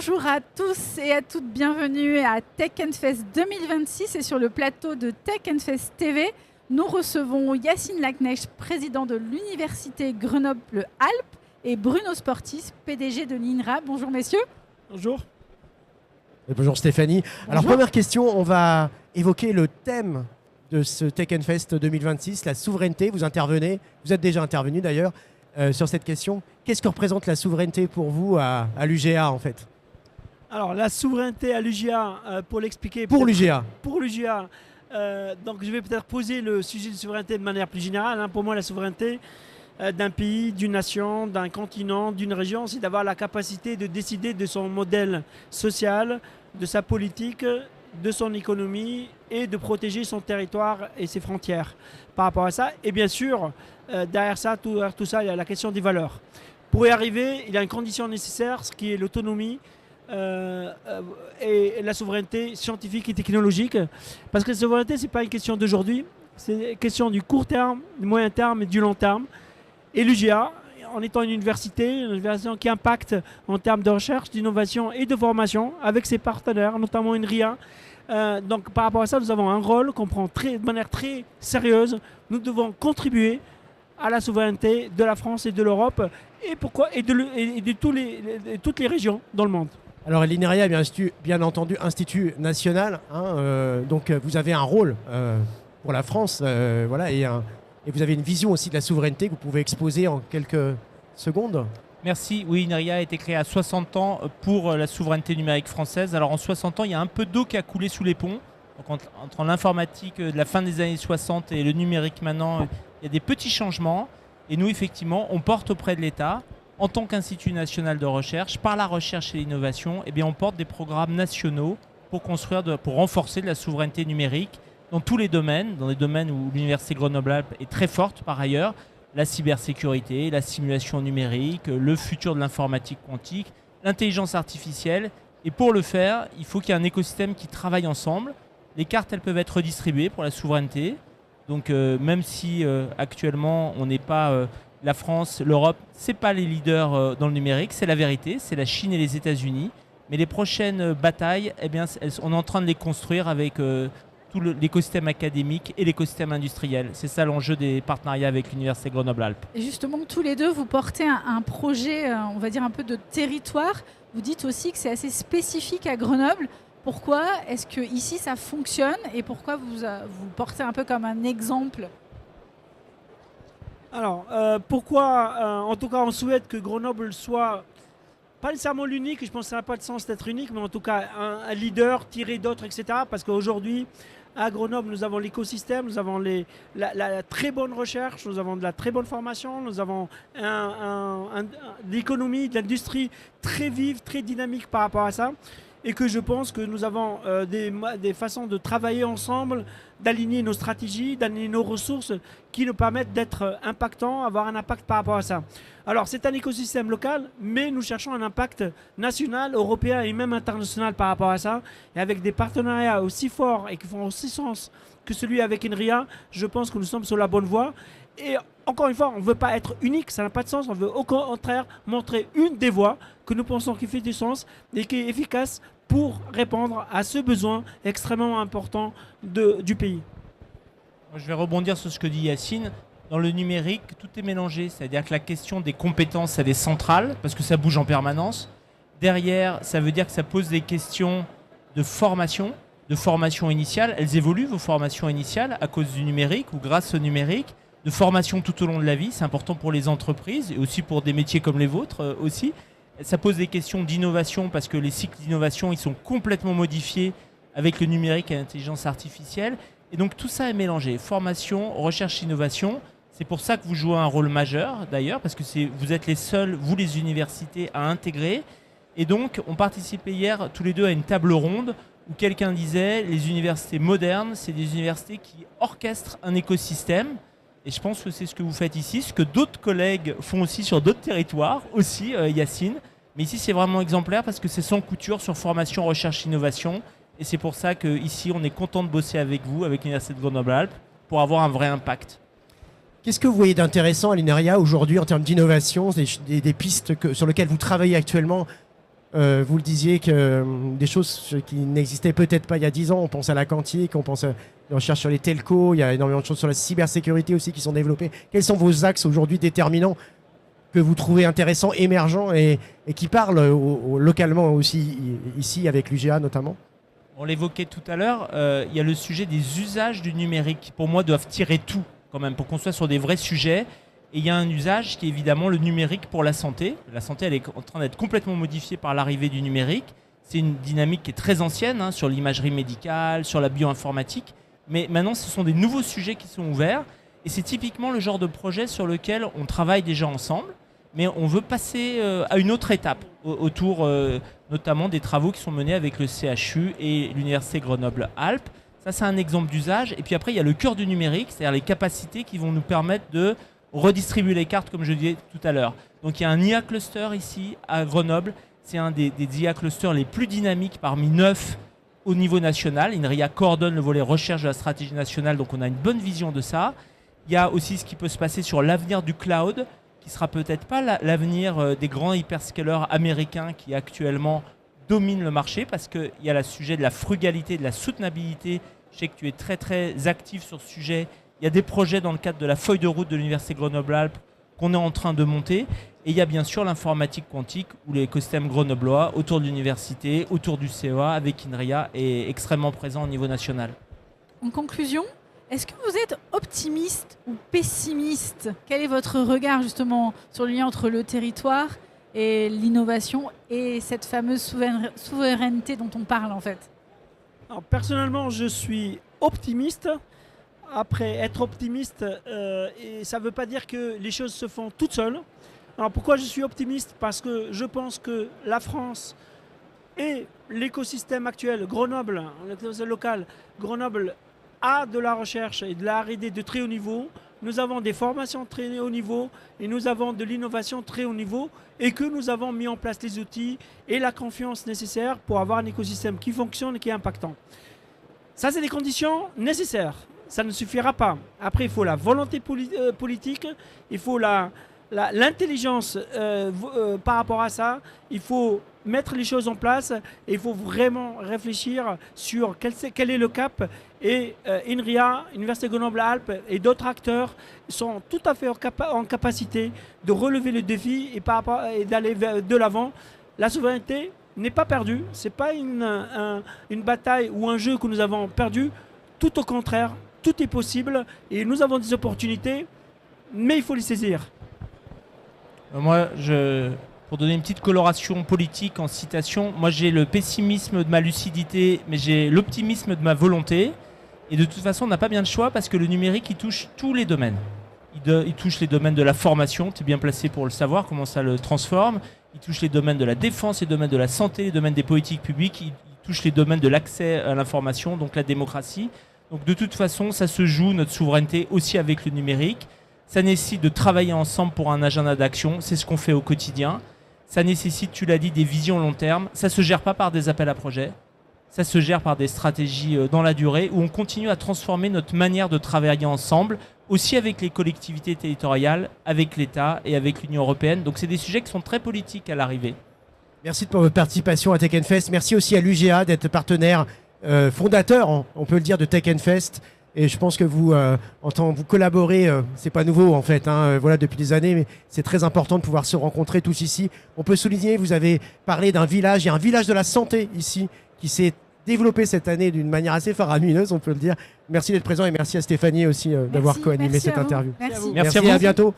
Bonjour à tous et à toutes, bienvenue à Tech Fest 2026 et sur le plateau de Tech Fest TV, nous recevons Yacine Laknecht, président de l'Université Grenoble-Alpes et Bruno Sportis, PDG de l'INRA. Bonjour messieurs. Bonjour. Et bonjour Stéphanie. Bonjour. Alors première question, on va évoquer le thème de ce Tech Fest 2026, la souveraineté. Vous êtes déjà intervenu d'ailleurs sur cette question. Qu'est-ce que représente la souveraineté pour vous à l'UGA en fait? Alors la souveraineté à l'UGA, pour l'expliquer. Pour l'UGA. Pour l'UGA, donc je vais peut-être poser le sujet de souveraineté de manière plus générale. Pour moi, la souveraineté d'un pays, d'une nation, d'un continent, d'une région, c'est d'avoir la capacité de décider de son modèle social, de sa politique, de son économie et de protéger son territoire et ses frontières par rapport à ça. Et bien sûr, derrière ça, tout ça, il y a la question des valeurs. Pour y arriver, il y a une condition nécessaire, ce qui est l'autonomie et la souveraineté scientifique et technologique. Parce que la souveraineté, ce n'est pas une question d'aujourd'hui, c'est une question du court terme, du moyen terme et du long terme. Et l'UGA, en étant une université qui impacte en termes de recherche, d'innovation et de formation avec ses partenaires, notamment INRIA. Donc par rapport à ça, nous avons un rôle qu'on prend de manière très sérieuse. Nous devons contribuer à la souveraineté de la France et de l'Europe et de toutes les régions dans le monde. Alors l'INRIA est bien entendu institut national, donc vous avez un rôle pour la France, voilà, et vous avez une vision aussi de la souveraineté que vous pouvez exposer en quelques secondes. Merci. Oui, INRIA a été créé à 60 ans pour la souveraineté numérique française. Alors en 60 ans, il y a un peu d'eau qui a coulé sous les ponts. Donc, entre l'informatique de la fin des années 60 et le numérique maintenant, il y a des petits changements. Et nous, effectivement, on porte auprès de l'État, en tant qu'Institut national de recherche, par la recherche et l'innovation, eh bien, on porte des programmes nationaux pour renforcer de la souveraineté numérique dans tous les domaines, dans des domaines où l'Université Grenoble-Alpes est très forte par ailleurs, la cybersécurité, la simulation numérique, le futur de l'informatique quantique, l'intelligence artificielle. Et pour le faire, il faut qu'il y ait un écosystème qui travaille ensemble. Les cartes, elles peuvent être redistribuées pour la souveraineté. Donc même si actuellement, on n'est pas la France, l'Europe, ce n'est pas les leaders dans le numérique, c'est la vérité, c'est la Chine et les États-Unis. Mais les prochaines batailles, eh bien, on est en train de les construire avec tout l'écosystème académique et l'écosystème industriel. C'est ça l'enjeu des partenariats avec l'Université Grenoble-Alpes. Et justement, tous les deux, vous portez un projet, on va dire un peu de territoire. Vous dites aussi que c'est assez spécifique à Grenoble. Pourquoi est-ce que ici ça fonctionne et pourquoi vous portez un peu comme un exemple? Alors, pourquoi en tout cas, on souhaite que Grenoble soit pas nécessairement l'unique, je pense que ça n'a pas de sens d'être unique, mais en tout cas un leader tiré d'autres, etc. Parce qu'aujourd'hui, à Grenoble, nous avons l'écosystème, nous avons la très bonne recherche, nous avons de la très bonne formation, nous avons l'économie, de l'industrie très vive, très dynamique par rapport à ça. Et que je pense que nous avons des façons de travailler ensemble, d'aligner nos stratégies, d'aligner nos ressources qui nous permettent d'être impactants, avoir un impact par rapport à ça. Alors c'est un écosystème local, mais nous cherchons un impact national, européen et même international par rapport à ça. Et avec des partenariats aussi forts et qui font aussi sens que celui avec INRIA, je pense que nous sommes sur la bonne voie. Et encore une fois, on ne veut pas être unique, ça n'a pas de sens. On veut au contraire montrer une des voies que nous pensons qui fait du sens et qui est efficace pour répondre à ce besoin extrêmement important du pays. Je vais rebondir sur ce que dit Yacine. Dans le numérique, tout est mélangé. C'est-à-dire que la question des compétences, elle est centrale parce que ça bouge en permanence. Derrière, ça veut dire que ça pose des questions de formation initiale. Elles évoluent, vos formations initiales, à cause du numérique ou grâce au numérique. De formation tout au long de la vie, c'est important pour les entreprises et aussi pour des métiers comme les vôtres aussi. Ça pose des questions d'innovation parce que les cycles d'innovation, ils sont complètement modifiés avec le numérique et l'intelligence artificielle. Et donc tout ça est mélangé. Formation, recherche, innovation. C'est pour ça que vous jouez un rôle majeur d'ailleurs, parce que vous êtes les seuls, vous les universités, à intégrer. Et donc on participait hier tous les deux à une table ronde où quelqu'un disait les universités modernes, c'est des universités qui orchestrent un écosystème. Et je pense que c'est ce que vous faites ici, ce que d'autres collègues font aussi sur d'autres territoires, aussi Yacine. Mais ici, c'est vraiment exemplaire parce que c'est sans couture sur formation, recherche, innovation. Et c'est pour ça qu'ici, on est content de bosser avec vous, avec l'Université de Grenoble-Alpes, pour avoir un vrai impact. Qu'est-ce que vous voyez d'intéressant à l'INRIA aujourd'hui en termes d'innovation, des pistes sur lesquelles vous travaillez actuellement Vous le disiez que des choses qui n'existaient peut-être pas il y a 10 ans. On pense à la quantique, on pense à la recherche sur les telcos. Il y a énormément de choses sur la cybersécurité aussi qui sont développées. Quels sont vos axes aujourd'hui déterminants que vous trouvez intéressants, émergents et qui parlent localement aussi ici avec l'UGA notamment? On l'évoquait tout à l'heure, il y a le sujet des usages du numérique qui, pour moi, doivent tirer tout quand même pour qu'on soit sur des vrais sujets. Et il y a un usage qui est évidemment le numérique pour la santé. La santé, elle est en train d'être complètement modifiée par l'arrivée du numérique. C'est une dynamique qui est très ancienne sur l'imagerie médicale, sur la bioinformatique. Mais maintenant, ce sont des nouveaux sujets qui sont ouverts. Et c'est typiquement le genre de projet sur lequel on travaille déjà ensemble. Mais on veut passer à une autre étape autour notamment des travaux qui sont menés avec le CHU et l'Université Grenoble-Alpes. Ça, c'est un exemple d'usage. Et puis après, il y a le cœur du numérique, c'est-à-dire les capacités qui vont nous permettre de redistribuer les cartes, comme je disais tout à l'heure. Donc il y a un IA cluster ici à Grenoble. C'est un des IA clusters les plus dynamiques parmi 9 au niveau national. INRIA coordonne le volet recherche de la stratégie nationale, donc on a une bonne vision de ça. Il y a aussi ce qui peut se passer sur l'avenir du cloud, qui sera peut-être pas l'avenir des grands hyperscalers américains qui actuellement dominent le marché, parce qu'il y a le sujet de la frugalité, de la soutenabilité. Je sais que tu es très très actif sur ce sujet. Il y a des projets dans le cadre de la feuille de route de l'Université Grenoble-Alpes qu'on est en train de monter. Et il y a bien sûr l'informatique quantique où l'écosystème grenoblois, autour de l'université, autour du CEA, avec INRIA, est extrêmement présent au niveau national. En conclusion, est-ce que vous êtes optimiste ou pessimiste? Quel est votre regard justement sur le lien entre le territoire et l'innovation et cette fameuse souveraineté dont on parle en fait? Alors, personnellement, je suis optimiste. Après, être optimiste, et ça ne veut pas dire que les choses se font toutes seules. Alors pourquoi je suis optimiste? Parce que je pense que la France et l'écosystème actuel, Grenoble, l'écosystème local, Grenoble a de la recherche et de la R&D de très haut niveau. Nous avons des formations de très haut niveau et nous avons de l'innovation de très haut niveau et que nous avons mis en place les outils et la confiance nécessaire pour avoir un écosystème qui fonctionne et qui est impactant. Ça, c'est des conditions nécessaires. Ça ne suffira pas. Après, il faut la volonté politique, il faut l'intelligence par rapport à ça, il faut mettre les choses en place et il faut vraiment réfléchir sur quel est le cap. Et INRIA, Université Grenoble-Alpes et d'autres acteurs sont tout à fait en capacité de relever le défi et d'aller de l'avant. La souveraineté n'est pas perdue, ce n'est pas une bataille ou un jeu que nous avons perdu, tout au contraire. Tout est possible et nous avons des opportunités, mais il faut les saisir. Moi, pour donner une petite coloration politique en citation, moi j'ai le pessimisme de ma lucidité, mais j'ai l'optimisme de ma volonté. Et de toute façon, on n'a pas bien le choix parce que le numérique, il touche tous les domaines. Il touche les domaines de la formation, tu es bien placé pour le savoir, comment ça le transforme. Il touche les domaines de la défense, les domaines de la santé, les domaines des politiques publiques. Il touche les domaines de l'accès à l'information, donc la démocratie. Donc de toute façon, ça se joue, notre souveraineté, aussi avec le numérique. Ça nécessite de travailler ensemble pour un agenda d'action. C'est ce qu'on fait au quotidien. Ça nécessite, tu l'as dit, des visions long terme. Ça ne se gère pas par des appels à projets. Ça se gère par des stratégies dans la durée où on continue à transformer notre manière de travailler ensemble, aussi avec les collectivités territoriales, avec l'État et avec l'Union européenne. Donc c'est des sujets qui sont très politiques à l'arrivée. Merci pour votre participation à Tech Fest. Merci aussi à l'UGA d'être partenaire fondateur, on peut le dire, de Tech Fest. Et je pense que vous collaborez, c'est pas nouveau en fait, voilà, depuis des années, mais c'est très important de pouvoir se rencontrer tous ici. On peut souligner, vous avez parlé d'un village, il y a un village de la santé ici qui s'est développé cette année d'une manière assez faramineuse, on peut le dire. Merci d'être présent et merci à Stéphanie aussi d'avoir co-animé cette interview. Merci. Merci à vous. À bientôt.